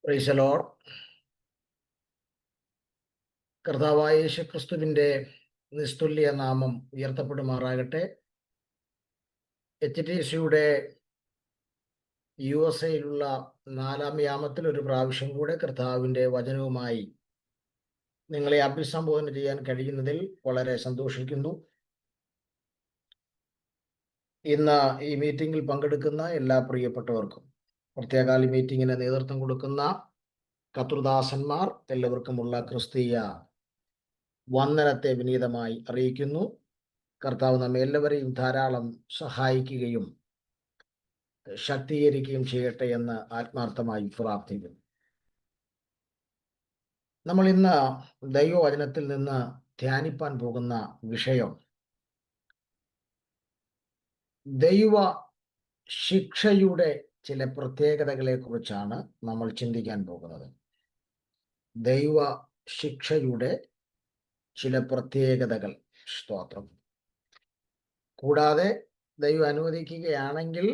Price the Lord. കർത്താവായ യേശുക്രിസ്തുവിന്റെ നിസ്തുല്യ നാമം ഉയർത്തപ്പെടുമാറാകട്ടെ. HTCയുടെ USA-യിലുള്ള 4-ാം യാമത്തിൽ ഒരു പ്രാവശ്യം കൂടെ കർത്താവിന്റെ വചനവുമായി നിങ്ങളെ അഭിസംബോധന ചെയ്യാൻ കഴിയുന്നതിൽ വളരെ സന്തോഷിക്കുന്നു. ഇന്ന് ഈ മീറ്റിംഗിൽ പങ്കെടുക്കുന്ന എല്ലാ പ്രിയപ്പെട്ടവർക്കും, പ്രത്യേകാൽ മീറ്റിംഗിന് നേതൃത്വം കൊടുക്കുന്ന കർത്തൃദാസന്മാർ എല്ലാവർക്കുമുള്ള ക്രിസ്തീയ വന്ദനത്തെ വിനീതമായി അറിയിക്കുന്നു. കർത്താവ് നമ്മെ എല്ലാവരെയും ധാരാളം സഹായിക്കുകയും ശക്തീകരിക്കുകയും ചെയ്യട്ടെ എന്ന് ആത്മാർത്ഥമായി പ്രാർത്ഥിക്കുന്നു. നമ്മൾ ഇന്ന് ദൈവവചനത്തിൽ നിന്ന് ധ്യാനിപ്പാൻ പോകുന്ന വിഷയം ദൈവ ശിക്ഷയുടെ ചില പ്രത്യേകതകളെ കുറിച്ചാണ് നമ്മൾ ചിന്തിക്കാൻ പോകുന്നത്. ദൈവ ശിക്ഷയുടെ ചില പ്രത്യേകതകൾ. സ്തോത്രം. കൂടാതെ ദൈവം അനുവദിക്കുകയാണെങ്കിൽ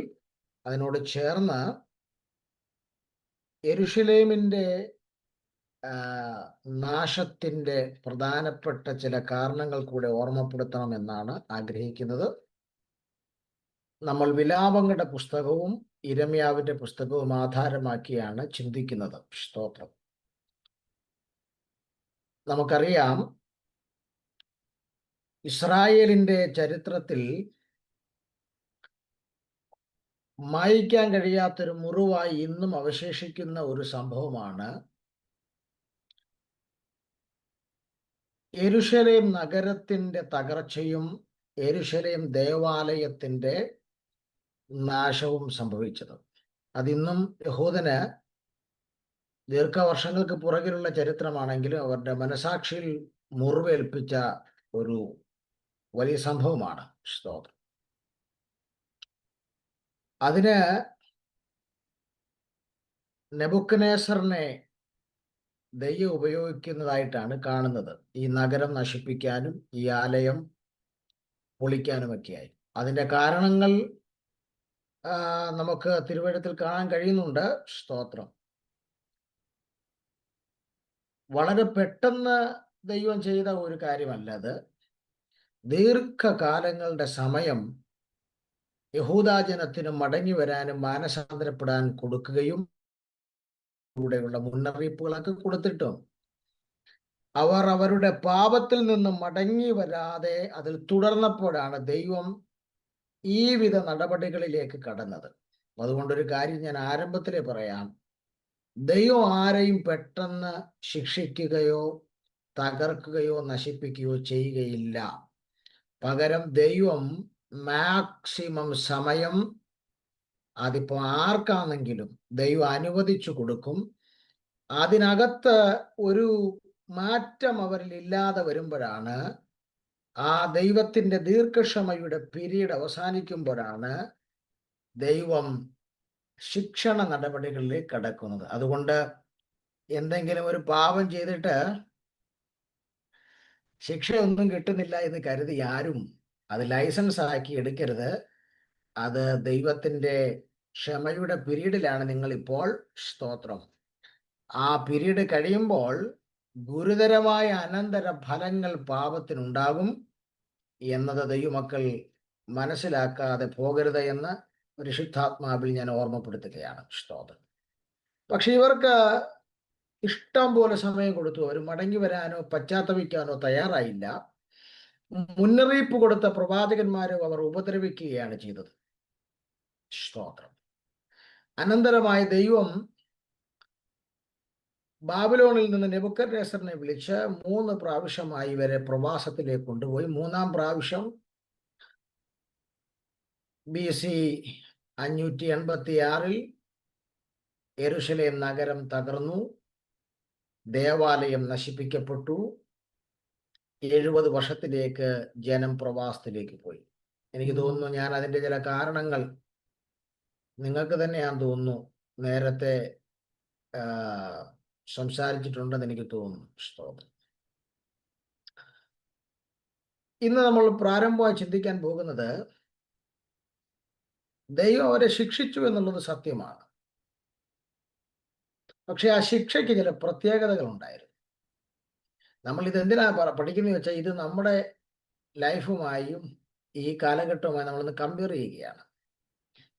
അതിനോട് ചേർന്ന് യെരുശലേമിന്റെ നാശത്തിന്റെ പ്രധാനപ്പെട്ട ചില കാരണങ്ങൾ കൂടെ ഓർമ്മപ്പെടുത്തണമെന്നാണ് ആഗ്രഹിക്കുന്നത്. നമ്മൾ വിലാപങ്ങളുടെ പുസ്തകവും ഇരമ്യാവിന്റെ പുസ്തകവും ആധാരമാക്കിയാണ് ചിന്തിക്കുന്നത്. സ്തോത്രം. നമുക്കറിയാം, ഇസ്രായേലിന്റെ ചരിത്രത്തിൽ മായ്ക്കാൻ കഴിയാത്തൊരു മുറിവായി ഇന്നും അവശേഷിക്കുന്ന ഒരു സംഭവമാണ് യെരുശലേം നഗരത്തിന്റെ തകർച്ചയും യെരുശലേം ദേവാലയത്തിന്റെ നാശവും സംഭവിച്ചത്. അതിന്നും യഹൂദന് ദീർഘവർഷങ്ങൾക്ക് പുറകിലുള്ള ചരിത്രമാണെങ്കിലും അവരുടെ മനസാക്ഷിയിൽ മുറിവേൽപ്പിച്ച ഒരു വലിയ സംഭവമാണ്. സ്തോത്രം. അതിന് നെബൂഖദ്നേസറിനെ ദൈവം ഉപയോഗിക്കുന്നതായിട്ടാണ് കാണുന്നത്. ഈ നഗരം നശിപ്പിക്കാനും ഈ ആലയം പൊളിക്കാനുമൊക്കെയായി. അതിൻ്റെ കാരണങ്ങൾ നമുക്ക് തിരുവചനത്തിൽ കാണാൻ കഴിയുന്നുണ്ട്. സ്തോത്രം. വളരെ പെട്ടെന്ന് ദൈവം ചെയ്ത ഒരു കാര്യമല്ല അത്. ദീർഘകാലങ്ങളുടെ സമയം യഹൂദാജനത്തിന് മടങ്ങി വരാനും മാനസാന്തരപ്പെടാൻ കൊടുക്കുകയും കൂടെയുള്ള മുന്നറിയിപ്പുകളൊക്കെ കൊടുത്തിട്ടും അവർ അവരുടെ പാപത്തിൽ നിന്നും മടങ്ങി വരാതെ അതിൽ തുടർന്നപ്പോഴാണ് ദൈവം ഈ വിധ നടപടികളിലേക്ക് കടന്നത്. അതുകൊണ്ടൊരു കാര്യം ഞാൻ ആരംഭത്തിലേ പറയാം. ദൈവം ആരെയും പെട്ടെന്ന് ശിക്ഷിക്കുകയോ തകർക്കുകയോ നശിപ്പിക്കുകയോ ചെയ്യുകയില്ല. പകരം ദൈവം മാക്സിമം സമയം അതിപ്പോ ആർക്കാണെങ്കിലും ദൈവം അനുവദിച്ചു കൊടുക്കും. അതിനകത്ത് ഒരു മാറ്റം അവരിൽ ഇല്ലാതെ വരുമ്പോഴാണ്, ആ ദൈവത്തിന്റെ ദീർഘക്ഷമയുടെ പീരീഡ് അവസാനിക്കുമ്പോഴാണ് ദൈവം ശിക്ഷണ നടപടികളിലേക്ക് കടക്കുന്നത്. അതുകൊണ്ട് എന്തെങ്കിലും ഒരു പാപം ചെയ്തിട്ട് ശിക്ഷയൊന്നും കിട്ടുന്നില്ല എന്ന് കരുതി ആരും അത് ലൈസൻസ് ആക്കി എടുക്കരുത്. അത് ദൈവത്തിന്റെ ക്ഷമയുടെ പീരീഡിലാണ് നിങ്ങളിപ്പോൾ. സ്തോത്രം. ആ പീരീഡ് കഴിയുമ്പോൾ ഗുരുതരമായ അനന്തര ഫലങ്ങൾ പാപത്തിനുണ്ടാകും എന്നത് ദൈവമക്കൾ മനസ്സിലാക്കാതെ പോകരുത് എന്ന് പരിശുദ്ധാത്മാവിൽ ഞാൻ ഓർമ്മപ്പെടുത്തുകയാണ്. സ്തോത്രം. പക്ഷെ ഇവർക്ക് ഇഷ്ടം പോലെ സമയം കൊടുത്തു. അവർ മടങ്ങി വരാനോ പശ്ചാത്തപിക്കാനോ തയ്യാറായില്ല. മുന്നറിയിപ്പ് കൊടുത്ത പ്രവാചകന്മാരും അവർ ഉപദ്രവിക്കുകയാണ് ചെയ്തത്. സ്തോത്രം. അനന്തരമായി ദൈവം ബാബിലോണിൽ നിന്ന് നെബൂഖദ്നേസറിനെ വിളിച്ച് 3 പ്രാവശ്യമായി ഇവരെ പ്രവാസത്തിലേക്ക് കൊണ്ടുപോയി. 3-ാം പ്രാവശ്യം BC 586 യെരുശലേം നഗരം തകർന്നു, ദേവാലയം നശിപ്പിക്കപ്പെട്ടു. 70 വർഷത്തിലേക്ക് ജനം പ്രവാസത്തിലേക്ക് പോയി. എനിക്ക് തോന്നുന്നു ഞാൻ അതിൻ്റെ ചില കാരണങ്ങൾ നിങ്ങൾക്ക് തന്നെയാന്ന് തോന്നുന്നു നേരത്തെ സംസാരിച്ചിട്ടുണ്ടെന്ന് എനിക്ക് തോന്നുന്നു. സ്തോത്രം. ഇന്ന് നമ്മൾ പ്രാരംഭമായി ചിന്തിക്കാൻ പോകുന്നത് ദൈവം അവരെ ശിക്ഷിച്ചു എന്നുള്ളത് സത്യമാണ്. പക്ഷെ ആ ശിക്ഷയ്ക്ക് ചില പ്രത്യേകതകൾ ഉണ്ടായിരുന്നു. നമ്മൾ ഇതെന്തിനാ പഠിക്കുന്നത് വെച്ചാൽ ഇത് നമ്മുടെ ലൈഫുമായും ഈ കാലഘട്ടവുമായി നമ്മളൊന്ന് കമ്പയർ ചെയ്യുകയാണ്.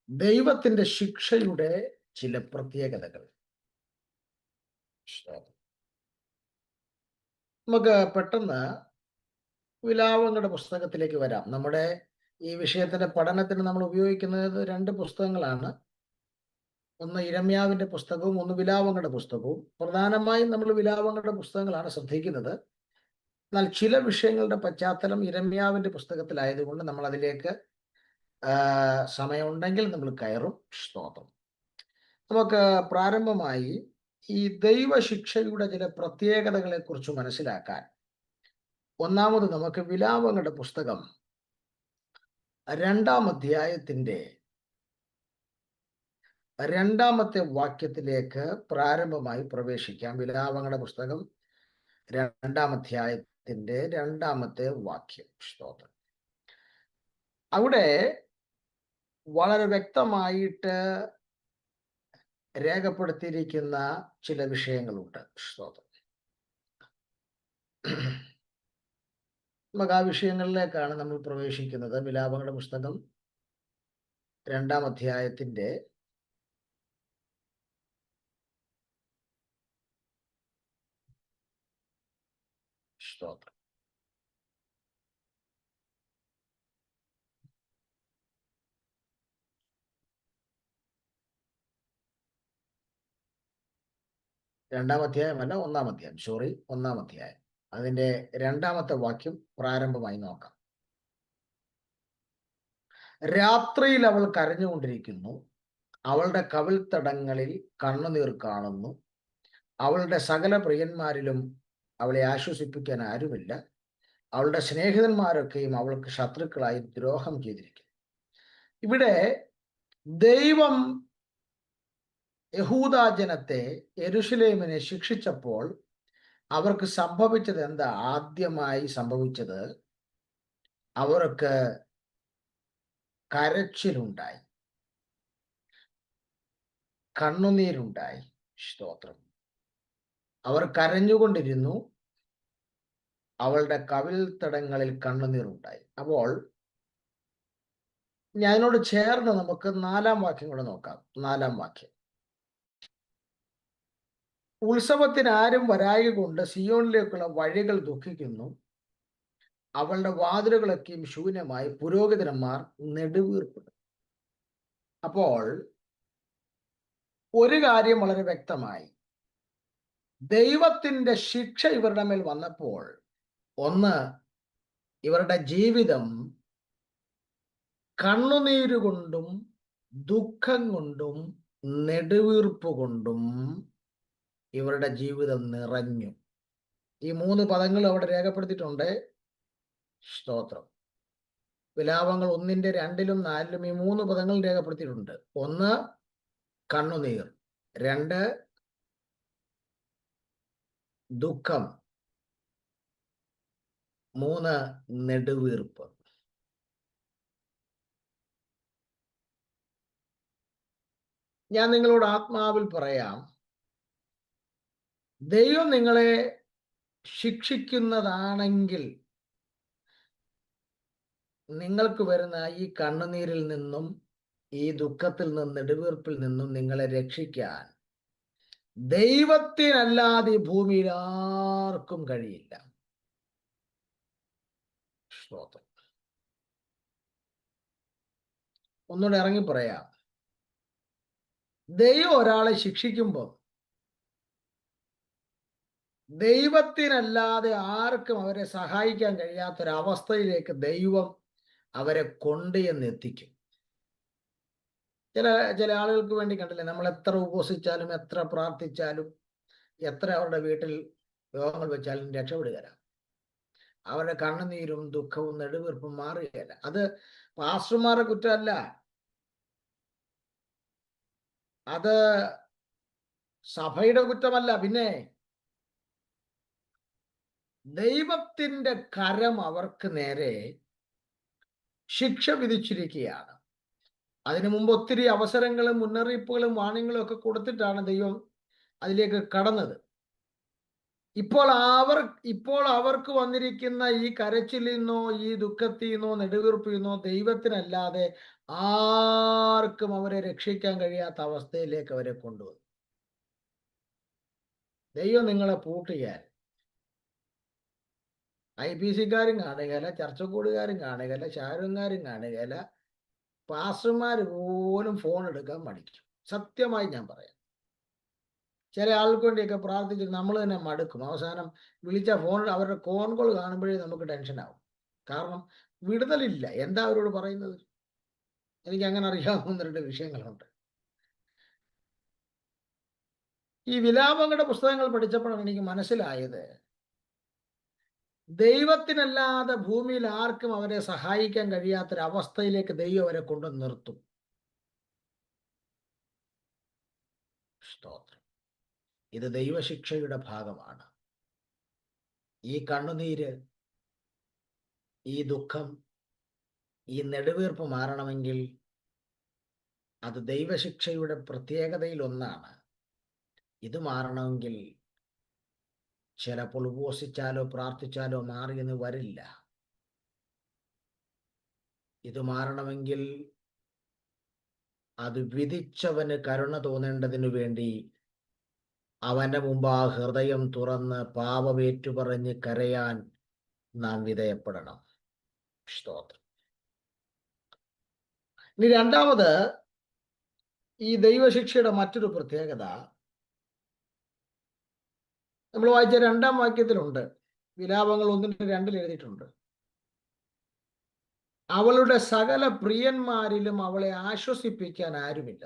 ദൈവത്തിന്റെ ശിക്ഷയുടെ ചില പ്രത്യേകതകൾ. നമുക്ക് പെട്ടെന്ന് വിലാപങ്ങളുടെ പുസ്തകത്തിലേക്ക് വരാം. നമ്മുടെ ഈ വിഷയത്തിന്റെ പഠനത്തിന് നമ്മൾ ഉപയോഗിക്കുന്നത് 2 പുസ്തകങ്ങളാണ്. ഒന്ന് ഇരമ്യാവിന്റെ പുസ്തകവും ഒന്ന് വിലാപങ്ങളുടെ പുസ്തകവും. പ്രധാനമായും നമ്മൾ വിലാപങ്ങളുടെ പുസ്തകങ്ങളാണ് ശ്രദ്ധിക്കുന്നത്. എന്നാൽ ചില വിഷയങ്ങളുടെ പശ്ചാത്തലം ഇരമ്യാവിന്റെ പുസ്തകത്തിലായതുകൊണ്ട് നമ്മൾ അതിലേക്ക് സമയമുണ്ടെങ്കിൽ നമ്മൾ കയറും. സ്തോത്രം. നമുക്ക് പ്രാരംഭമായി ഈ ദൈവശിക്ഷയുടെ ചില പ്രത്യേകതകളെ കുറിച്ച് മനസ്സിലാക്കാൻ ഒന്നാമത് നമുക്ക് വിലാപങ്ങളുടെ പുസ്തകം 2-ാം അധ്യായത്തിന്റെ 2-ാമത്തെ വാക്യത്തിലേക്ക് പ്രാരംഭമായി പ്രവേശിക്കാം. വിലാപങ്ങളുടെ പുസ്തകം 2-ാം അധ്യായത്തിന്റെ 2-ാമത്തെ വാക്യം. സ്തോത്രം. അവിടെ വളരെ വ്യക്തമായിട്ട് രേഖപ്പെടുത്തിയിരിക്കുന്ന ചില വിഷയങ്ങളുണ്ട്. സ്തോത്രം. നമുക്ക് ആ വിഷയങ്ങളിലേക്കാണ് നമ്മൾ പ്രവേശിക്കുന്നത്. വിലാപങ്ങളുടെ പുസ്തകം 2-ാം അധ്യായത്തിന്റെ 2-ാം അധ്യായമല്ല, 1-ാം അധ്യായം. 1-ാം അധ്യായം. അതിന്റെ 2-ാമത്തെ വാക്യം പ്രാരംഭമായി നോക്കാം. രാത്രിയിൽ അവൾ കരഞ്ഞുകൊണ്ടിരിക്കുന്നു, അവളുടെ കവിൾത്തടങ്ങളിൽ കണ്ണുനീർ കാണുന്നു. അവളുടെ സകല പ്രിയന്മാരിലും അവളെ ആശ്വസിപ്പിക്കാൻ ആരുമില്ല. അവളുടെ സ്നേഹിതന്മാരൊക്കെയും അവൾക്ക് ശത്രുക്കളായി ദ്രോഹം ചെയ്തിരിക്കുന്നു. ഇവിടെ ദൈവം യഹൂദാ ജനത്തെ, യെരൂശലേമിനെ ശിക്ഷിച്ചപ്പോൾ അവർക്ക് സംഭവിച്ചത് എന്താ? ആദ്യമായി സംഭവിച്ചത് അവർക്ക് കരച്ചിലുണ്ടായി, കണ്ണുനീരുണ്ടായി. സ്തോത്രം. അവർ കരഞ്ഞുകൊണ്ടിരുന്നു, അവളുടെ കവിൾത്തടങ്ങളിൽ കണ്ണുനീരുണ്ടായി. അപ്പോൾ അതിനോട് ചേർന്ന് നമുക്ക് 4-ാം വാക്യം കൂടെ നോക്കാം. 4-ാം വാക്യം. ഉത്സവത്തിന് ആരും വരായ്ക കൊണ്ട് സിയോണിലേക്കുള്ള വഴികൾ ദുഃഖിക്കുന്നു, അവളുടെ വാതിലുകളൊക്കെയും ശൂന്യമായി, പുരോഹിതന്മാർ നെടുവീർപ്പിടും. അപ്പോൾ ഒരു കാര്യം വളരെ വ്യക്തമായി. ദൈവത്തിന്റെ ശിക്ഷ ഇവരുടെ മേൽ വന്നപ്പോൾ ഒന്ന്, ഇവരുടെ ജീവിതം കണ്ണുനീരുകൊണ്ടും ദുഃഖം കൊണ്ടും നെടുവീർപ്പ് കൊണ്ടും ഇവരുടെ ജീവിതം നിറഞ്ഞു. ഈ 3 പദങ്ങൾ അവിടെ രേഖപ്പെടുത്തിയിട്ടുണ്ട്. സ്തോത്രം. വിലാപങ്ങൾ 1-ന്റെ 2-ലും 4-ലും ഈ 3 പദങ്ങൾ രേഖപ്പെടുത്തിയിട്ടുണ്ട്. 1 കണ്ണുനീർ, 2 ദുഃഖം, 3 നെടുവീർപ്പ്. ഞാൻ നിങ്ങളോട് ആത്മാവിൽ പറയാം, ദൈവം നിങ്ങളെ ശിക്ഷിക്കുന്നതാണെങ്കിൽ നിങ്ങൾക്ക് വരുന്ന ഈ കണ്ണുനീരിൽ നിന്നും, ഈ ദുഃഖത്തിൽ നിന്നും, നെടുവീർപ്പിൽ നിന്നും നിങ്ങളെ രക്ഷിക്കാൻ ദൈവത്തിനല്ലാതെ ഈ ഭൂമിയിൽ ആർക്കും കഴിയില്ല. സ്തോത്രം. ഒന്നുകൂടെ ഇറങ്ങി പറയാം. ദൈവം ഒരാളെ ശിക്ഷിക്കുമ്പോൾ ദൈവത്തിനല്ലാതെ ആർക്കും അവരെ സഹായിക്കാൻ കഴിയാത്തൊരവസ്ഥയിലേക്ക് ദൈവം അവരെ കൊണ്ടുചെന്ന് എത്തിക്കും. ചില ആളുകൾക്ക് വേണ്ടി കണ്ടില്ലേ, നമ്മൾ എത്ര ഉപവസിച്ചാലും, എത്ര പ്രാർത്ഥിച്ചാലും, എത്ര അവരുടെ വീട്ടിൽ യോഗങ്ങൾ വെച്ചാലും രക്ഷപ്പെടുകയില്ല. അവരുടെ കണ്ണുനീരും ദുഃഖവും നെടുവീർപ്പും മാറുകയില്ല. അത് പാസ്റ്റർമാരുടെ കുറ്റമല്ല, അത് സഭയുടെ കുറ്റമല്ല. പിന്നെ ദൈവത്തിന്റെ കരം അവർക്ക് നേരെ ശിക്ഷ വിധിച്ചിരിക്കുകയാണ്. അതിനു മുമ്പ് ഒത്തിരി അവസരങ്ങളും മുന്നറിയിപ്പുകളും വാണിങ്ങളും ഒക്കെ കൊടുത്തിട്ടാണ് ദൈവം അതിലേക്ക് കടന്നത്. ഇപ്പോൾ അവർക്ക് വന്നിരിക്കുന്ന ഈ കരച്ചിലിൽ നിന്നോ ഈ ദുഃഖത്തിൽ നിന്നോ നെടുവീർപ്പിൽ നിന്നോ ദൈവത്തിനല്ലാതെ ആർക്കും അവരെ രക്ഷിക്കാൻ കഴിയാത്ത അവസ്ഥയിലേക്ക് അവരെ കൊണ്ടുവന്നു. ദൈവം നിങ്ങളെ പൂട്ടുകയാൽ IPC-കാരും കാണുകയില്ല, ചർച്ചക്കൂടുകാരും കാണുകയില്ല, ഷാരൂഖ്കാരും കാണുകയില്ല, പാസ്റ്റർമാർ പോലും ഫോൺ എടുക്കാൻ മടിക്കും. സത്യമായി ഞാൻ പറയാം. ചില ആൾക്ക് വേണ്ടിയൊക്കെ പ്രാർത്ഥിച്ചിട്ട് നമ്മൾ തന്നെ മടുക്കും. അവസാനം വിളിച്ച അവരുടെ ഫോൺ കോൾ കാണുമ്പോഴേ നമുക്ക് ടെൻഷനാവും. കാരണം വിടുതലില്ല. എന്താ അവരോട് പറയുന്നത്? എനിക്ക് അങ്ങനെ അറിയാവുന്ന 2 വിഷയങ്ങളുണ്ട്. ഈ വിലാപങ്ങളുടെ പുസ്തകങ്ങൾ പഠിച്ചപ്പോഴാണ് എനിക്ക് മനസ്സിലായത്, ദൈവത്തിനല്ലാതെ ഭൂമിയിൽ ആർക്കും അവരെ സഹായിക്കാൻ കഴിയാത്തൊരവസ്ഥയിലേക്ക് ദൈവം അവരെ കൊണ്ടുവന്ന് നിർത്തും. സ്തോത്രം. ഇത് ദൈവശിക്ഷയുടെ ഭാഗമാണ്. ഈ കണ്ണുനീര്, ഈ ദുഃഖം, ഈ നെടുവീർപ്പ് മാറണമെങ്കിൽ അത് ദൈവശിക്ഷയുടെ പ്രത്യേകതയിൽ ഒന്നാണ്. ഇത് മാറണമെങ്കിൽ ചിലപ്പോൾ ഉപവസിച്ചാലോ പ്രാർത്ഥിച്ചാലോ മാറിയെന്ന് വരില്ല. ഇത് മാറണമെങ്കിൽ അത് വിധിച്ചവന് കരുണ തോന്നേണ്ടതിനു വേണ്ടി അവന്റെ മുമ്പ് ആ ഹൃദയം തുറന്ന് പാപമേറ്റുപറഞ്ഞ് കരയാൻ നാം വിധേയപ്പെടണം. സ്തോത്രം. ഇനി രണ്ടാമത്, ഈ ദൈവശിക്ഷയുടെ മറ്റൊരു പ്രത്യേകത നമ്മൾ വായിച്ച 2-ാം വാക്യത്തിലുണ്ട്. വിലാപങ്ങൾ 1:2 എഴുതിയിട്ടുണ്ട്. അവളുടെ സകല പ്രിയന്മാരിലും അവളെ ആശ്വസിപ്പിക്കാൻ ആരുമില്ല.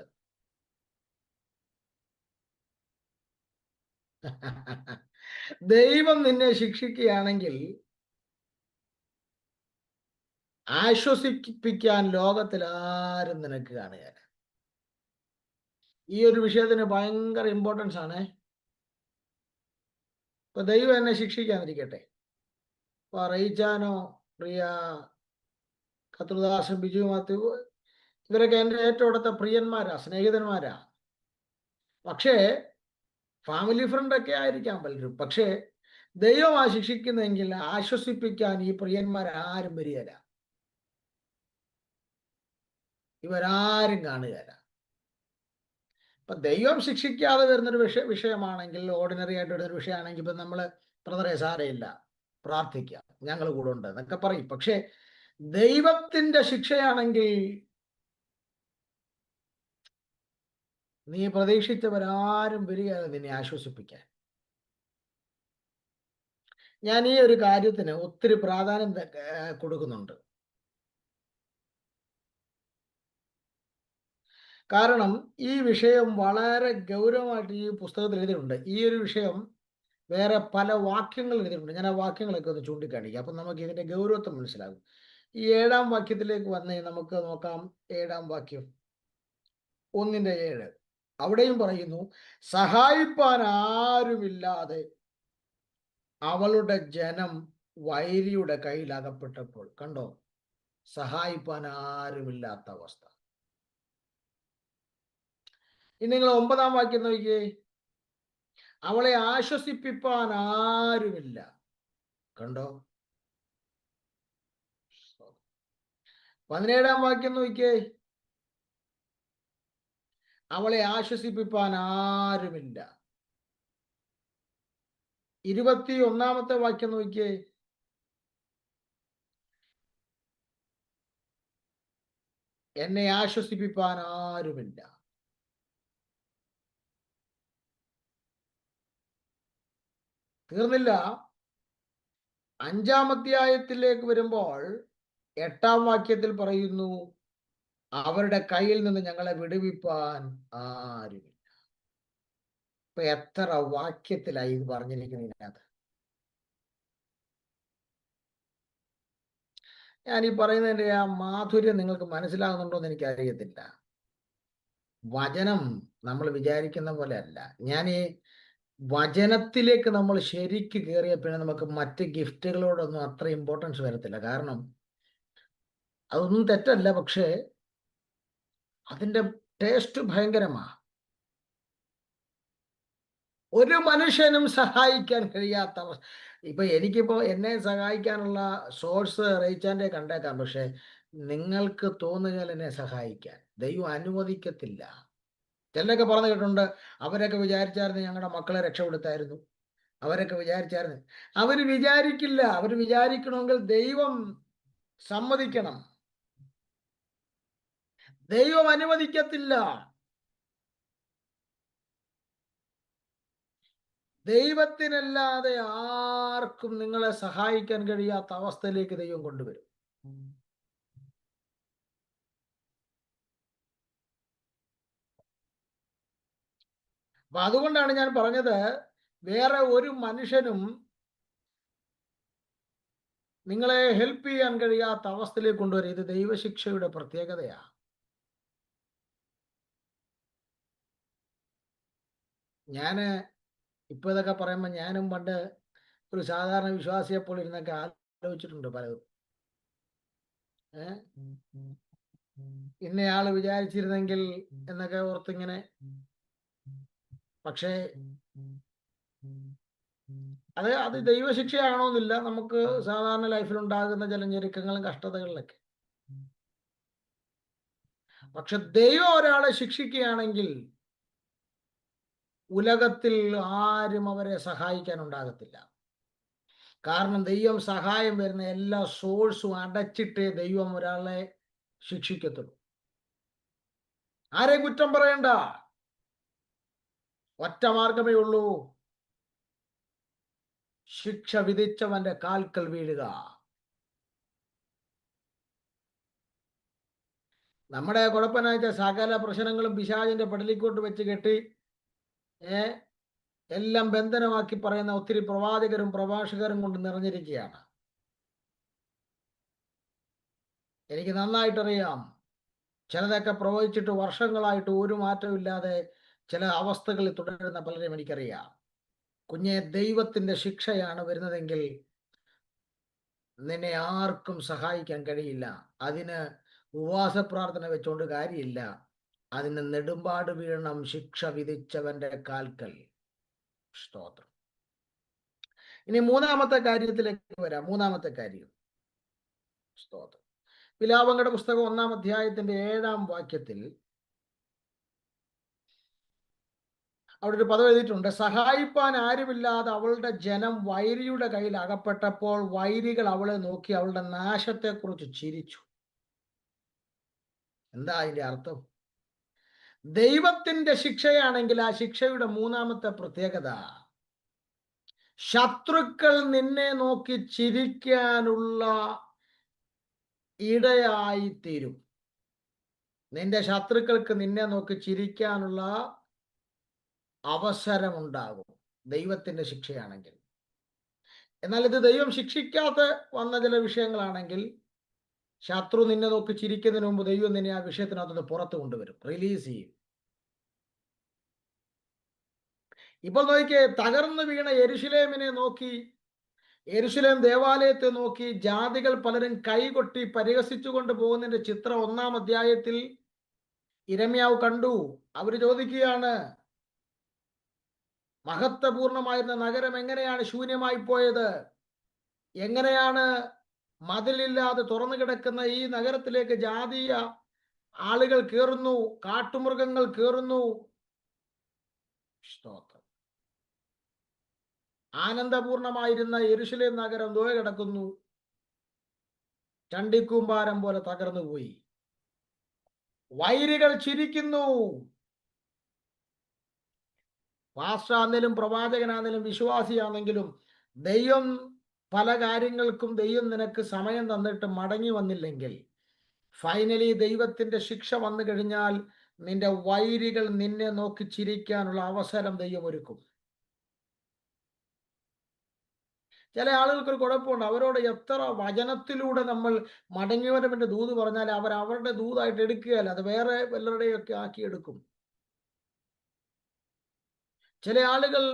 ദൈവം നിന്നെ ശിക്ഷിക്കുകയാണെങ്കിൽ ആശ്വസിപ്പിക്കാൻ ലോകത്തിൽ ആരും നിനക്ക് കാണുകയില്ല. ഈ ഒരു വിഷയത്തിന് ഭയങ്കര ഇമ്പോർട്ടൻസ് ആണ്. ഇപ്പൊ ദൈവം എന്നെ ശിക്ഷിക്കാതിരിക്കട്ടെ, ഇപ്പൊ റീജാനോ, പ്രിയ കത്രുദാസും, ബിജു മാത്യു, ഇവരൊക്കെ എൻ്റെ ഏറ്റവും അടുത്ത പ്രിയന്മാരാ, സ്നേഹിതന്മാരാ. പക്ഷേ ഫാമിലി ഫ്രണ്ടൊക്കെ ആയിരിക്കാം പലരും. പക്ഷേ ദൈവം ശിക്ഷിക്കുന്നെങ്കിൽ ആശ്വസിപ്പിക്കാൻ ഈ പ്രിയന്മാരാരും വരികയില്ല, ഇവരാരും കാണുകയില്ല. ഇപ്പൊ ദൈവം ശിക്ഷിക്കാതെ വരുന്നൊരു വിഷയമാണെങ്കിൽ, ഓർഡിനറി ആയിട്ട് വരുന്നൊരു വിഷയമാണെങ്കിൽ, ഇപ്പൊ നമ്മള് ബ്രദറെ സാരയില്ല, പ്രാർത്ഥിക്കാം, ഞങ്ങൾ കൂടെ ഉണ്ട് എന്നൊക്കെ പറയും. പക്ഷേ ദൈവത്തിന്റെ ശിക്ഷയാണെങ്കിൽ നീ പ്രതീക്ഷിച്ചവരാരും വരികയില്ല നിന്നെ ആശ്വസിപ്പിക്കാൻ. ഞാൻ ഈ ഒരു കാര്യത്തിന് ഒത്തിരി പ്രാധാന്യം കൊടുക്കുന്നുണ്ട്. കാരണം ഈ വിഷയം വളരെ ഗൗരവമായിട്ട് ഈ പുസ്തകത്തിൽ എഴുതിയിട്ടുണ്ട്. ഈ ഒരു വിഷയം വേറെ പല വാക്യങ്ങൾ എഴുതിയിട്ടുണ്ട്. ഞാൻ ആ വാക്യങ്ങളൊക്കെ ഒന്ന് ചൂണ്ടിക്കാണിക്കാം. അപ്പം നമുക്ക് ഇതിന്റെ ഗൗരവത്വം മനസ്സിലാകും. ഈ 7-ാം വാക്യത്തിലേക്ക് വന്നേ നമുക്ക് നോക്കാം. 7-ാം വാക്യം 1:7. അവിടെയും പറയുന്നു, സഹായിപ്പാൻ ആരുമില്ലാതെ അവളുടെ ജനം വൈരിയുടെ കയ്യിൽ അകപ്പെട്ടപ്പോൾ. കണ്ടോ, സഹായിപ്പാൻ ആരുമില്ലാത്ത അവസ്ഥ. ഇനി നിങ്ങൾ 9-ാം വാക്യം നോക്കിയേ, അവളെ ആശ്വസിപ്പിപ്പാൻ ആരുമില്ല. കണ്ടോ. 17-ാം വാക്യം നോക്കിയേ, അവളെ ആശ്വസിപ്പിപ്പാൻ ആരുമില്ല. 21-ാമത്തെ വാക്യം നോക്കിയേ, എന്നെ ആശ്വസിപ്പിപ്പാൻ ആരുമില്ല. തീർന്നില്ല. 5-ാം അധ്യായത്തിലേക്ക് വരുമ്പോൾ 8-ാം വാക്യത്തിൽ പറയുന്നു, അവരുടെ കയ്യിൽ നിന്ന് ഞങ്ങളെ വിടുവിപ്പാൻ ആരുമില്ല. ഇപ്പൊ എത്ര വാക്യത്തിലായി ഇത് പറഞ്ഞിരിക്കുന്നതിനകത്ത്. ഞാൻ ഈ പറയുന്നതിന്റെ ആ മാധുര്യം നിങ്ങൾക്ക് മനസ്സിലാകുന്നുണ്ടോ എന്ന് എനിക്ക് അറിയത്തില്ല. വചനം നമ്മൾ വിചാരിക്കുന്ന പോലെ അല്ല. ഞാൻ ഈ വചനത്തിലേക്ക് നമ്മൾ ശരിക്ക് കയറിയ പിന്നെ നമുക്ക് മറ്റ് ഗിഫ്റ്റുകളോടൊന്നും അത്ര ഇമ്പോർട്ടൻസ് വരത്തില്ല. കാരണം അതൊന്നും തെറ്റല്ല, പക്ഷേ അതിന്റെ ടേസ്റ്റ് ഭയങ്കരമാ. ഒരു മനുഷ്യനും സഹായിക്കാൻ കഴിയാത്ത അവസ്ഥ. ഇപ്പൊ എനിക്കിപ്പോ എന്നെ സഹായിക്കാനുള്ള സോഴ്സ് റേച്ചാൻ്റെ കണ്ടേക്കാം, പക്ഷെ നിങ്ങൾക്ക് തോന്നുകയാൽ എന്നെ സഹായിക്കാൻ ദൈവം അനുവദിക്കത്തില്ല. ചിലരൊക്കെ പറഞ്ഞു കേട്ടിട്ടുണ്ട്, അവരൊക്കെ വിചാരിച്ചായിരുന്നു ഞങ്ങളുടെ മക്കളെ രക്ഷപ്പെടുത്തായിരുന്നു, അവരൊക്കെ വിചാരിച്ചായിരുന്നു. അവര് വിചാരിക്കില്ല. അവര് വിചാരിക്കണമെങ്കിൽ ദൈവം സമ്മതിക്കണം. ദൈവം അനുവദിക്കത്തില്ല. ദൈവത്തിനല്ലാതെ ആർക്കും നിങ്ങളെ സഹായിക്കാൻ കഴിയാത്ത അവസ്ഥയിലേക്ക് ദൈവം കൊണ്ടുവരും. അപ്പൊ അതുകൊണ്ടാണ് ഞാൻ പറഞ്ഞത്, വേറെ ഒരു മനുഷ്യനും നിങ്ങളെ ഹെൽപ്പ് ചെയ്യാൻ കഴിയാത്ത അവസ്ഥയിലേക്ക് കൊണ്ടുവരും. ഇത് ദൈവശിക്ഷയുടെ പ്രത്യേകതയാ. ഞാന് ഇപ്പൊ ഇതൊക്കെ പറയുമ്പോ ഞാനും പണ്ട് ഒരു സാധാരണ വിശ്വാസിയെ പോലെ ഇരുന്നൊക്കെ ആലോചിച്ചിട്ടുണ്ട് പലതും. ഏഹ് ഇന്നയാള് വിചാരിച്ചിരുന്നെങ്കിൽ എന്നൊക്കെ ഓർത്തിങ്ങനെ. പക്ഷേ അത് ദൈവശിക്ഷയാണോന്നില്ല. നമുക്ക് സാധാരണ ലൈഫിൽ ഉണ്ടാകുന്ന ചില ഞെരുക്കങ്ങളും കഷ്ടതകളിലൊക്കെ. പക്ഷെ ദൈവം ഒരാളെ ശിക്ഷിക്കുകയാണെങ്കിൽ ഉലകത്തിൽ ആരും അവരെ സഹായിക്കാൻ ഉണ്ടാകത്തില്ല. കാരണം ദൈവം സഹായം വരുന്ന എല്ലാ സോഴ്സും അടച്ചിട്ടേ ദൈവം ഒരാളെ ശിക്ഷിക്കത്തുള്ളൂ. ആരെയും കുറ്റം പറയണ്ട. ഒറ്റ മാർഗമേ ഉള്ളൂ, ശിക്ഷ വിധിച്ചവന്റെ കാൽക്കൽ വീഴുക. നമ്മുടെ കുഴപ്പനാഴ്ച സകല പ്രശ്നങ്ങളും പിശാചിന്റെ പടലിക്കോട്ട് വെച്ച് കെട്ടി എല്ലാം ബന്ധനമാക്കി പറയുന്ന ഒത്തിരി പ്രവാചകരും പ്രഭാഷകരും കൊണ്ട് നിറഞ്ഞിരിക്കുകയാണ്. എനിക്ക് നന്നായിട്ടറിയാം, ചിലതൊക്കെ പ്രവചിച്ചിട്ട് വർഷങ്ങളായിട്ട് ഒരു മാറ്റവും ഇല്ലാതെ ചില അവസ്ഥകളിൽ തുടരുന്ന പലരും എനിക്കറിയാം. കുഞ്ഞെ, ദൈവത്തിന്റെ ശിക്ഷയാണ് വരുന്നതെങ്കിൽ നിന്നെ ആർക്കും സഹായിക്കാൻ കഴിയില്ല. അതിന് ഉപവാസ പ്രാർത്ഥന വെച്ചുകൊണ്ട് കാര്യമില്ല. അതിന് നെടുമ്പാട് വീഴണം ശിക്ഷ വിധിച്ചവന്റെ കാൽക്കൽ. സ്തോത്രം. ഇനി മൂന്നാമത്തെ കാര്യത്തിലേക്ക് വരാം. മൂന്നാമത്തെ കാര്യം, സ്തോത്രം. വിലാപങ്ങളുടെ പുസ്തകം 1-ാം അധ്യായത്തിന്റെ 7-ാം വാക്യത്തിൽ അവിടെ ഒരു പദം എഴുതിയിട്ടുണ്ട്. സഹായിപ്പാൻ ആരുമില്ലാതെ അവളുടെ ജനം വൈരിയുടെ കയ്യിൽ അകപ്പെട്ടപ്പോൾ വൈരികൾ അവളെ നോക്കി അവളുടെ നാശത്തെക്കുറിച്ച് ചിരിച്ചു. എന്താ അതിന്റെ അർത്ഥം? ദൈവത്തിന്റെ ശിക്ഷയാണെങ്കിൽ ആ ശിക്ഷയുടെ മൂന്നാമത്തെ പ്രത്യേകത, ശത്രുക്കൾ നിന്നെ നോക്കി ചിരിക്കാനുള്ള ഇടയായി തീരും. നിന്റെ ശത്രുക്കൾക്ക് നിന്നെ നോക്കി ചിരിക്കാനുള്ള അവസരമുണ്ടാകും ദൈവത്തിന്റെ ശിക്ഷയാണെങ്കിൽ. എന്നാൽ ഇത് ദൈവം ശിക്ഷിക്കാത്ത വന്ന ചില വിഷയങ്ങളാണെങ്കിൽ ശത്രു നിന്നെ നോക്കി ചിരിക്കുന്നതിന് മുമ്പ് ദൈവം നിന്നെ ആ വിഷയത്തിനകത്തുനിന്ന് പുറത്തു കൊണ്ടുവരും, റിലീസ് ചെയ്യും. ഇപ്പോൾ നോക്കിയേ, തകർന്നു വീണ യെരുശലേമിനെ നോക്കി, യെരുശലേം ദേവാലയത്തെ നോക്കി ജാതികൾ പലരും കൈകൊട്ടി പരിഹസിച്ചുകൊണ്ട് പോകുന്നതിന്റെ ചിത്രം 1-ാം അധ്യായത്തിൽ യിരെമ്യാവ് കണ്ടു. അവര് ചോദിക്കുകയാണ്, മഹത്വപൂർണമായിരുന്ന നഗരം എങ്ങനെയാണ് ശൂന്യമായി പോയത്? എങ്ങനെയാണ് മതിലില്ലാതെ തുറന്നു കിടക്കുന്ന ഈ നഗരത്തിലേക്ക് ജാതീയ ആളുകൾ കയറുന്നു, കാട്ടുമൃഗങ്ങൾ കയറുന്നു? സ്തോത്രം. ആനന്ദപൂർണമായിരുന്ന യെരുശലേം നഗരം ദോയ കിടക്കുന്നു, ചണ്ടിക്കൂമ്പാരം പോലെ തകർന്നു പോയി. വൈരികൾ ചിരിക്കുന്നു. പാസ്റ്ററാണെങ്കിലും പ്രവാചകനാണെങ്കിലും വിശ്വാസിയാണെങ്കിലും ദൈവം പല കാര്യങ്ങൾക്കും ദൈവം നിനക്ക് സമയം തന്നിട്ട് മടങ്ങി വന്നില്ലെങ്കിൽ ഫൈനലി ദൈവത്തിന്റെ ശിക്ഷ വന്നു കഴിഞ്ഞാൽ നിന്റെ വൈരികൾ നിന്നെ നോക്കി ചിരിക്കാനുള്ള അവസരം ദൈവം ഒരുക്കും. ചില ആളുകൾക്കൊരു കുഴപ്പമുണ്ട്, അവരോട് എത്ര വചനത്തിലൂടെ നമ്മൾ മടങ്ങിയവരവന്റെ ദൂത് പറഞ്ഞാൽ അവർ അവരുടെ ദൂതായിട്ട് എടുക്കുകയല്ല, അത് വേറെ വല്ലവരുടെയൊക്കെ ആക്കി എടുക്കും. ചില ആളുകൾ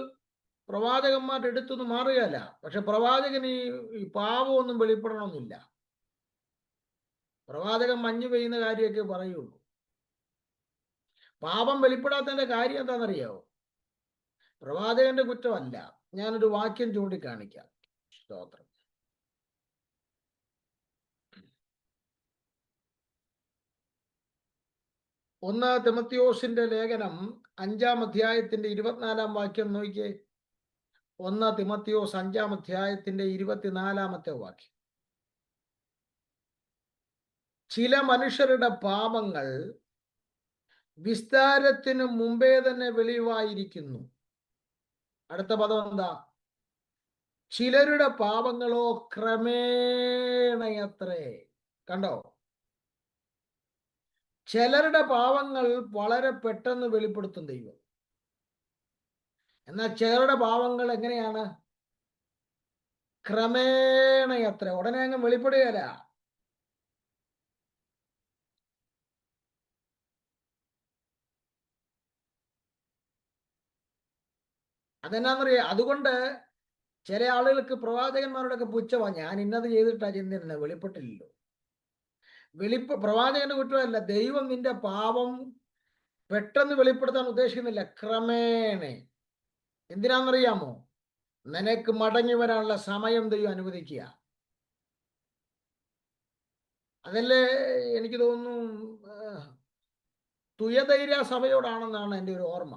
പ്രവാചകന്മാരുടെ അടുത്തൊന്നും മാറുകയല്ല, പക്ഷെ പ്രവാചകന് ഈ പാവമൊന്നും വെളിപ്പെടണമെന്നില്ല. പ്രവാചകൻ മഞ്ഞു പെയ്യുന്ന കാര്യമൊക്കെ പറയുള്ളൂ. പാപം വെളിപ്പെടാത്തതിന്റെ കാര്യം എന്താണെന്നറിയാവോ? പ്രവാചകന്റെ കുറ്റമല്ല. ഞാനൊരു വാക്യം ചൂണ്ടിക്കാണിക്കാം. സ്തോത്രം. 1 തിമോഥെയോസിന്റെ ലേഖനം 5-ാം അധ്യായത്തിന്റെ 24-ാം വാക്യം നോക്കിയേ. 1 തിമോഥെയോസ് 5-ാം അധ്യായത്തിന്റെ 24-ാമത്തെ വാക്യം. ചില മനുഷ്യരുടെ പാപങ്ങൾ വിസ്താരത്തിനു മുമ്പേ തന്നെ വെളിവായിരിക്കുന്നു. അടുത്ത പദം എന്താ? ചിലരുടെ പാപങ്ങളോ ക്രമേണയത്രേ. കണ്ടോ? ചിലരുടെ പാവങ്ങൾ വളരെ പെട്ടെന്ന് വെളിപ്പെടുത്തും ദൈവം. എന്നാൽ ചിലരുടെ പാവങ്ങൾ എങ്ങനെയാണ്? ക്രമേണയത്ര, ഉടനെ അങ്ങ് വെളിപ്പെടുകയല്ല. അതെന്നാന്നറിയാം. അതുകൊണ്ട് ചില ആളുകൾക്ക് പ്രവാചകന്മാരോടൊക്കെ പുച്ഛമാ, ഞാൻ ഇന്നത് ചെയ്തിട്ടാ ചിന്തിരുന്നത്, വെളിപ്പെട്ടില്ലല്ലോ. പ്രവാചകന്റെ കുറ്റമല്ല, ദൈവം നിന്റെ പാപം പെട്ടെന്ന് വെളിപ്പെടുത്താൻ ഉദ്ദേശിക്കുന്നില്ല, ക്രമേണ. എന്തിനാണെന്നറിയാമോ? നിനക്ക് മടങ്ങി വരാനുള്ള സമയം ദൈവം അനുവദിക്കുക. അതല്ലേ എനിക്ക് തോന്നുന്നു തുയധൈര്യ സഭയോടാണെന്നാണ് എൻ്റെ ഒരു ഓർമ്മ.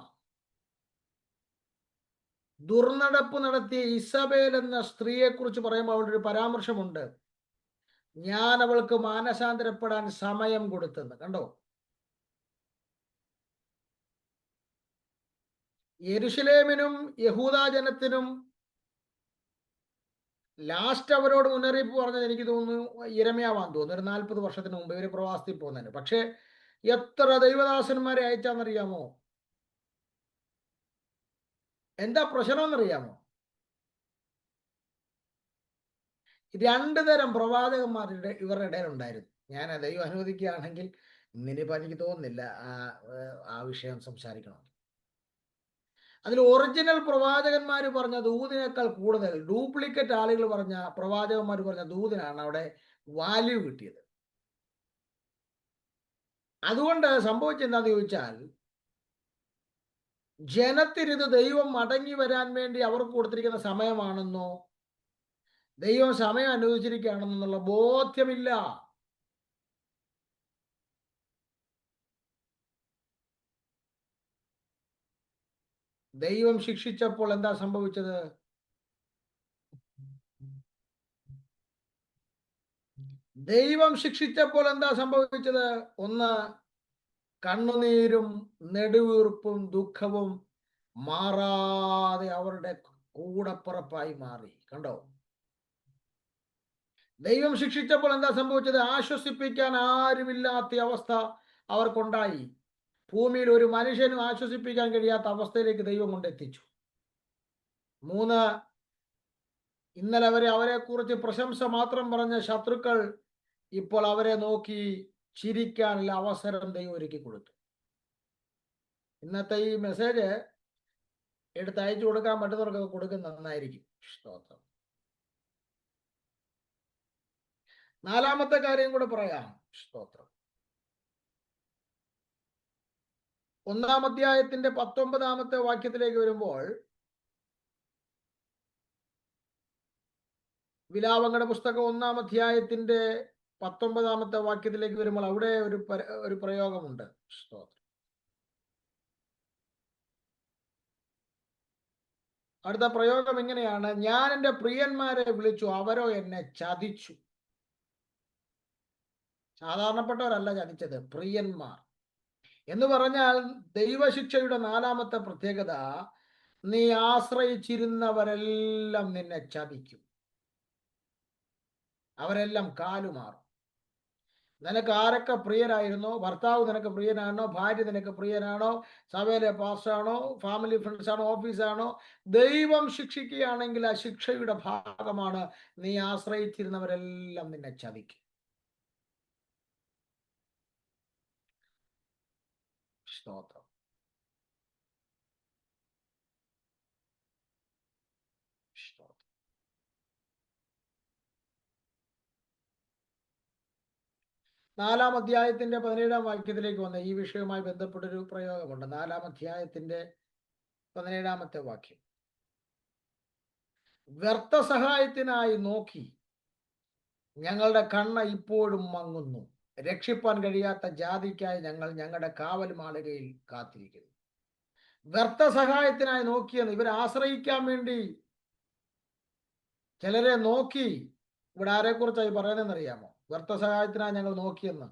ദുർനടപ്പ് നടത്തിയ ഇസബേൽ എന്ന സ്ത്രീയെ കുറിച്ച് പറയുമ്പോൾ അവളുടെ ഒരു പരാമർശമുണ്ട്, ഞാൻ അവൾക്ക് മാനസാന്തരപ്പെടാൻ സമയം കൊടുത്തെന്ന്. കണ്ടോ? യെരുശലേമിനും യഹൂദാജനത്തിനും ലാസ്റ്റ് അവരോട് മുന്നറിയിപ്പ് പറഞ്ഞത് എനിക്ക് തോന്നുന്നു യിരെമ്യാവാന്ന് തോന്നുന്നു. ഒരു 40 വർഷത്തിന് മുമ്പ് ഇവര് പ്രവാസത്തിൽ പോകുന്നതിന്. പക്ഷെ എത്ര ദൈവദാസന്മാരെ അയച്ചാന്നറിയാമോ? എന്താ പ്രശ്നമെന്നറിയാമോ? 2 തരം പ്രവാചകന്മാരുടെ ഇവരുടെ ഇടയിൽ ഉണ്ടായിരുന്നു. ഞാൻ ദൈവം അനുവദിക്കുകയാണെങ്കിൽ ഇന്നിനിപ്പോൾ എനിക്ക് തോന്നുന്നില്ല ആ വിഷയം സംസാരിക്കണം. അതിൽ ഒറിജിനൽ പ്രവാചകന്മാർ പറഞ്ഞ ദൂതിനേക്കാൾ കൂടുതൽ ഡ്യൂപ്ലിക്കേറ്റ് ആളുകൾ പറഞ്ഞ പ്രവാചകന്മാർ പറഞ്ഞ ദൂതിനാണ് അവിടെ വാല്യൂ കിട്ടിയത്. അതുകൊണ്ട് സംഭവിച്ചെന്താന്ന് ചോദിച്ചാൽ, ജനത്തിനിത് ദൈവം മടങ്ങി വരാൻ വേണ്ടി അവർക്ക് കൊടുത്തിരിക്കുന്ന സമയമാണെന്നോ ദൈവം സമയം അനുവദിച്ചിരിക്കുകയാണെന്നുള്ള ബോധ്യമില്ല. ദൈവം ശിക്ഷിച്ചപ്പോൾ എന്താ സംഭവിച്ചത്? ദൈവം ശിക്ഷിച്ചപ്പോൾ എന്താ സംഭവിച്ചത്? ഒന്ന്, കണ്ണുനീരും നെടുവീർപ്പും ദുഃഖവും മാറാതെ അവരുടെ കൂടപ്പുറപ്പായി മാറി. കണ്ടോ? ദൈവം ശിക്ഷിച്ചപ്പോൾ എന്താ സംഭവിച്ചത്? ആശ്വസിപ്പിക്കാൻ ആരുമില്ലാത്ത അവസ്ഥ അവർക്കുണ്ടായി. ഭൂമിയിൽ ഒരു മനുഷ്യനും ആശ്വസിപ്പിക്കാൻ കഴിയാത്ത അവസ്ഥയിലേക്ക് ദൈവം കൊണ്ടെത്തിച്ചു. 3, ഇന്നലെ അവരെ കുറിച്ച് പ്രശംസ മാത്രം പറഞ്ഞ ശത്രുക്കൾ ഇപ്പോൾ അവരെ നോക്കി ചിരിക്കാനുള്ള അവസരം ദൈവം ഒരുക്കി കൊടുത്തു. ഇന്നത്തെ ഈ മെസ്സേജ് എടുത്ത് അയച്ചു കൊടുക്കാൻ പറ്റുന്നവർക്ക് കൊടുക്കുന്ന നന്നായിരിക്കും. സ്തോത്രം. 4-മത്തെ കാര്യം കൂടെ പറയാം. സ്തോത്രം. 1-ാം അധ്യായത്തിന്റെ 19-ാമത്തെ വാക്യത്തിലേക്ക് വരുമ്പോൾ, വിലാപങ്ങളുടെ പുസ്തകം 1-ാം അധ്യായത്തിന്റെ 19-ാമത്തെ വാക്യത്തിലേക്ക് വരുമ്പോൾ അവിടെ ഒരു പ്രയോഗമുണ്ട്. സ്തോത്രം. അടുത്ത പ്രയോഗം ഇങ്ങനെയാണ്, ഞാൻ എൻ്റെ പ്രിയന്മാരെ വിളിച്ചു, അവരോ എന്നെ ചതിച്ചു. സാധാരണപ്പെട്ടവരല്ല ചതിച്ചത്, പ്രിയന്മാർ. എന്ന് പറഞ്ഞാൽ ദൈവശിക്ഷയുടെ 4-മത്തെ പ്രത്യേകത, നീ ആശ്രയിച്ചിരുന്നവരെല്ലാം നിന്നെ ചതിക്കും. അവരെല്ലാം കാലുമാറും. നിനക്ക് ആരൊക്കെ പ്രിയരായിരുന്നോ, ഭർത്താവ് നിനക്ക് പ്രിയനാണോ, ഭാര്യ നിനക്ക് പ്രിയനാണോ, സഭയിലെ പാസ്റ്ററാണോ, ഫാമിലി ഫ്രണ്ട്സ് ആണോ, ഓഫീസാണോ, ദൈവം ശിക്ഷിക്കുകയാണെങ്കിൽ ആ ശിക്ഷയുടെ ഭാഗമാണ്, നീ ആശ്രയിച്ചിരുന്നവരെല്ലാം നിന്നെ ചതിക്കും. സ്തോത്രം. സ്തോത്രം. 4-ാം അധ്യായത്തിന്റെ 17-ാം വാക്യത്തിലേക്ക് വന്ന ഈ വിഷയവുമായി ബന്ധപ്പെട്ടൊരു പ്രയോഗമുണ്ട്. 4-ാം അധ്യായത്തിന്റെ 17-ാമത്തെ വാക്യം. വ്യർത്ഥ സഹായത്തിനായി നോക്കി ഞങ്ങളുടെ കണ്ണ് ഇപ്പോഴും മങ്ങുന്നു. രക്ഷിപ്പാൻ കഴിയാത്ത ജാതിക്കായി ഞങ്ങൾ ഞങ്ങളുടെ കാവൽ മാളികയിൽ കാത്തിരിക്കുന്നു. വ്യർത്ഥ സഹായത്തിനായി നോക്കിയെന്ന് ഇവരെ ആശ്രയിക്കാൻ വേണ്ടി ചിലരെ നോക്കി. ഇവിടെ ആരെക്കുറിച്ചായി പറയുന്നതെന്ന് അറിയാമോ? വ്യർത്ഥ സഹായത്തിനായി ഞങ്ങൾ നോക്കിയെന്ന്.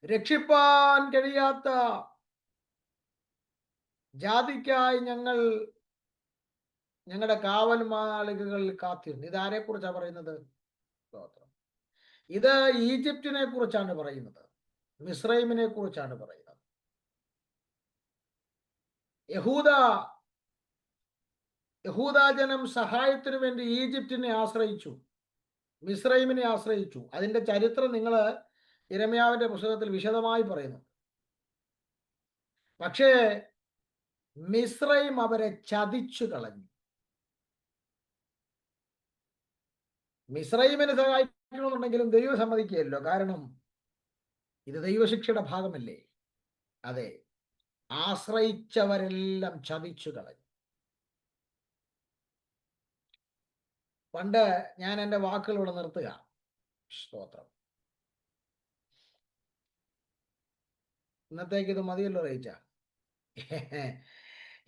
രക്ഷിപ്പാൻ കഴിയാത്ത ജാതിക്കായി ഞങ്ങൾ ഞങ്ങളുടെ കാവൽ മാളികകളിൽ കാത്തിരുന്നു. ഇത് ആരെക്കുറിച്ചാണ് പറയുന്നത്? ഇത് ഈജിപ്തിനെ കുറിച്ചാണ് പറയുന്നത്, മിസ്രൈമിനെ കുറിച്ചാണ് പറയുന്നത്. യഹൂദാജനം സഹായത്തിനു വേണ്ടി ഈജിപ്തിനെ ആശ്രയിച്ചു, മിസ്രൈമിനെ ആശ്രയിച്ചു. അതിന്റെ ചരിത്രം നിങ്ങൾ യിരെമ്യാവിന്റെ പുസ്തകത്തിൽ വിശദമായി പറയുന്നു. പക്ഷേ മിസ്രൈം അവരെ ചതിച്ചു കളഞ്ഞു. മിസ്രൈമിനെ സഹായിക്കണമെന്നുണ്ടെങ്കിലും ദൈവം സമ്മതിക്കുകയല്ലോ. കാരണം ഇത് ദൈവശിക്ഷയുടെ ഭാഗമല്ലേ? അതെ, ആശ്രയിച്ചവരെല്ലാം ചതിച്ചു കളഞ്ഞു. പണ്ട് ഞാൻ എൻ്റെ വാക്കുകളോട് നിർത്തുക. സ്തോത്രം. ഇന്നത്തേക്ക് ഇത് മതിയല്ലോ റേച്ച.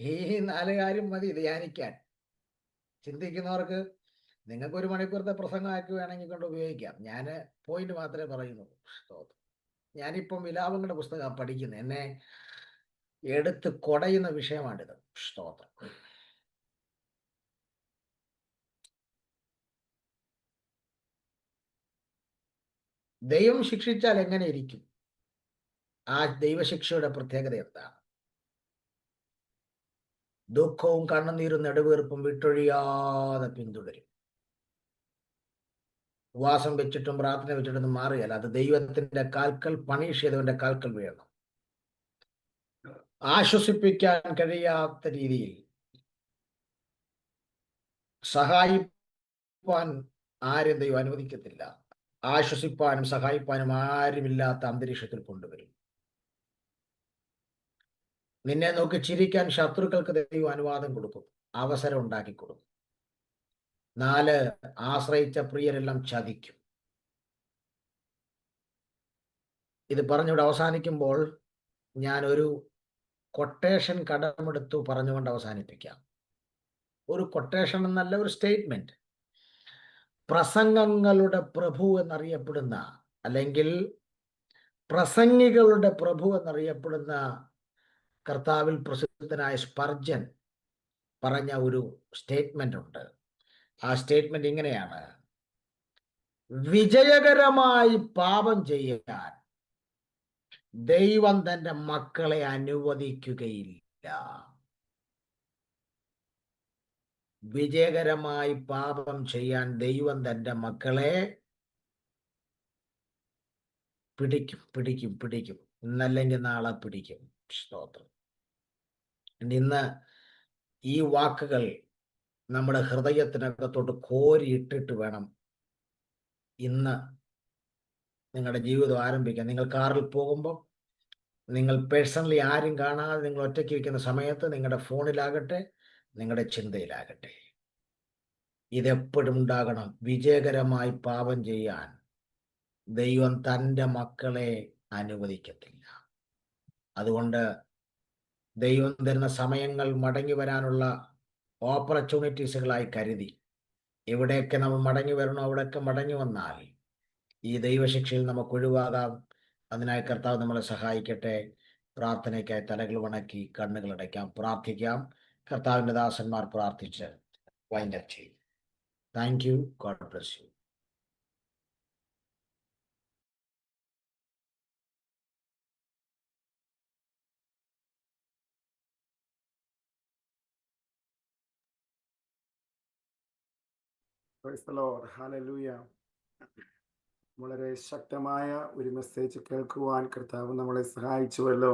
ഈ 4 കാര്യം മതി ധ്യാനിക്കാൻ. ചിന്തിക്കുന്നവർക്ക് നിങ്ങൾക്ക് 1 മണിക്കൂറത്തെ പ്രസംഗമാക്കി വേണമെങ്കിൽ കൊണ്ട് ഉപയോഗിക്കാം. ഞാൻ പോയിന്റ് മാത്രമേ പറയുന്നുള്ളൂ. സ്തോത്രം. ഞാനിപ്പം വിലാപങ്ങളുടെ പുസ്തകം പഠിക്കുന്നത്. എന്നെ എടുത്ത് കൊടയുന്ന വിഷയമാണിത്. സ്തോത്രം. ദൈവം ശിക്ഷിച്ചാൽ എങ്ങനെ ഇരിക്കും? ആ ദൈവശിക്ഷയുടെ പ്രത്യേകത എന്താണ്? ദുഃഖവും കണ്ണുനീരും നെടുവീർപ്പും വിട്ടൊഴിയാതെ പിന്തുടരും. ഉപവാസം വെച്ചിട്ടും പ്രാർത്ഥന വെച്ചിട്ടൊന്നും മാറിയല്ല. അത് ദൈവത്തിന്റെ കാൽക്കൽ പണിഷ് ചെയ്തവന്റെ കാൽക്കൽ വീഴണം. ആശ്വസിപ്പിക്കാൻ കഴിയാത്ത രീതിയിൽ സഹായിപ്പാൻ ആരും ദൈവം അനുവദിക്കത്തില്ല. ആശ്വസിപ്പാനും സഹായിപ്പാനും ആരുമില്ലാത്ത അന്തരീക്ഷത്തിൽ കൊണ്ടുവരും. നിന്നെ നോക്കി ചിരിക്കാൻ ശത്രുക്കൾക്ക് ദൈവം അനുവാദം കൊടുക്കും, അവസരം ഉണ്ടാക്കി കൊടുക്കും. 4, ആശ്രയിച്ച പ്രിയരെല്ലാം ചതിക്കും. ഇത് പറഞ്ഞുകൊണ്ട് അവസാനിക്കുമ്പോൾ ഞാൻ ഒരു കൊട്ടേഷൻ കടമെടുത്തു പറഞ്ഞുകൊണ്ട് അവസാനിപ്പിക്കാം. ഒരു കൊട്ടേഷൻ എന്നല്ല, ഒരു സ്റ്റേറ്റ്മെന്റ്. പ്രസംഗങ്ങളുടെ പ്രഭു എന്നറിയപ്പെടുന്ന, അല്ലെങ്കിൽ പ്രസംഗികളുടെ പ്രഭു എന്നറിയപ്പെടുന്ന കർത്താവിൽ പ്രസിദ്ധനായ സ്പർജൻ പറഞ്ഞ ഒരു സ്റ്റേറ്റ്മെന്റ് ഉണ്ട്. ആ സ്റ്റേറ്റ്മെന്റ് ഇങ്ങനെയാണ്: വിജയകരമായി പാപം ചെയ്യാൻ ദൈവം തന്റെ മക്കളെ അനുവദിക്കുകയില്ല. വിജയകരമായി പാപം ചെയ്യാൻ ദൈവം തന്റെ മക്കളെ പിടിക്കും. ഇന്നല്ലെങ്കിൽ നാളെ പിടിക്കും. സ്തോത്രം. ഇന്ന് ഈ വാക്കുകൾ നമ്മുടെ ഹൃദയത്തിനകത്തോട്ട് കോരിയിട്ടിട്ട് വേണം ഇന്ന് നിങ്ങളുടെ ജീവിതം ആരംഭിക്കാൻ. നിങ്ങൾ കാറിൽ പോകുമ്പോൾ, നിങ്ങൾ പേഴ്സണലി ആരും കാണാതെ നിങ്ങൾ ഒറ്റയ്ക്ക് ഇരിക്കുന്ന സമയത്ത്, നിങ്ങളുടെ ഫോണിലാകട്ടെ, നിങ്ങളുടെ ചിന്തയിലാകട്ടെ, ഇതെപ്പോഴും ഉണ്ടാകണം. വിജയകരമായി പാപം ചെയ്യാൻ ദൈവം തൻ്റെ മക്കളെ അനുവദിക്കത്തില്ല. അതുകൊണ്ട് ദൈവം തരുന്ന സമയങ്ങൾ മടങ്ങി വരാനുള്ള ഓപ്പർച്യൂണിറ്റീസുകളായി കരുതി എവിടെയൊക്കെ നമ്മൾ മടങ്ങി വരണോ അവിടെയൊക്കെ മടങ്ങി വന്നാൽ ഈ ദൈവശിക്ഷയിൽ നമുക്ക് ഒഴിവാകാം. അതിനായി കർത്താവ് നമ്മളെ സഹായിക്കട്ടെ. പ്രാർത്ഥനയ്ക്കായി തലകൾ വണക്കി കണ്ണുകൾ അടയ്ക്കാം, പ്രാർത്ഥിക്കാം. കർത്താവിൻ്റെ ദാസന്മാർ പ്രാർത്ഥിച്ച് വൈൻഡപ്പ് ചെയ്യും. Thank you. God bless you. Praise the Lord. Hallelujah. വളരെ ശക്തമായ ഒരു മെസ്സേജ് കേൾക്കുവാൻ കർത്താവ് നമ്മളെ സഹായിച്ചുവല്ലോ.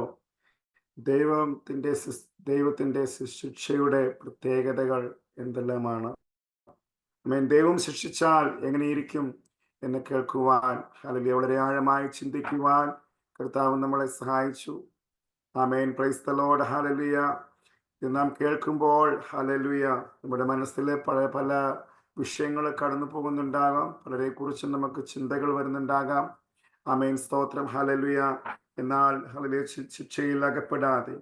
ദൈവത്തിന്റെ ശിക്ഷയുടെ പ്രത്യേകതകൾ എന്തെല്ലാമാണ്? ദൈവം ശിക്ഷിച്ചാൽ എങ്ങനെയിരിക്കും എന്ന് കേൾക്കുവാൻ, ഹല്ലേലൂയ, വളരെ ആഴമായി ചിന്തിക്കുവാൻ കർത്താവ് നമ്മളെ സഹായിച്ചു. ആമേൻ. Praise the lord. ഹല്ലേലൂയ. ഇത് നാം കേൾക്കുമ്പോൾ ഹല്ലേലൂയ നമ്മുടെ മനസ്സിൽ പല വിഷയങ്ങൾ കടന്നു പോകുന്നുണ്ടാകാം. പലരെ കുറിച്ച് നമുക്ക് ചിന്തകൾ വരുന്നുണ്ടാകാം. ആമേൻ, സ്തോത്രം, ഹല്ലേലൂയ. എന്നാൽ ഹല്ലേലൂയ, ശിക്ഷയിൽ അകപ്പെടാതെ,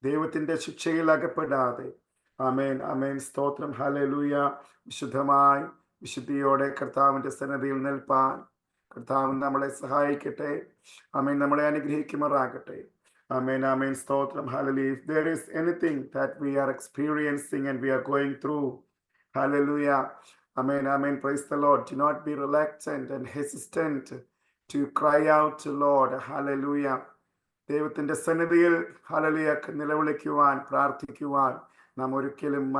ദൈവത്തിന്റെ ശിക്ഷയിൽ അകപ്പെടാതെ, ആമേൻ, ആമേൻ, സ്തോത്രം, ഹല്ലേലൂയ, വിശുദ്ധമായി വിശുദ്ധിയോടെ കർത്താവിന്റെ സന്നിധിയിൽ നിൽപ്പാൻ കർത്താവ് നമ്മളെ സഹായിക്കട്ടെ. ആമേൻ, നമ്മളെ അനുഗ്രഹിക്കുമാറാകട്ടെ. Amen, amen, stotram, hallelujah. If there is anything that we are experiencing and we are going through, hallelujah, amen, amen, praise the Lord. Do not be reluctant and hesitant to cry out to Lord, hallelujah. ദൈവത്തിന്റെ സന്നിധിയിൽ hallelujah നിലവിളിക്കുവാൻ, പ്രാർത്ഥിക്കുവാൻ നാം ഒരിക്കലും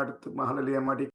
മടി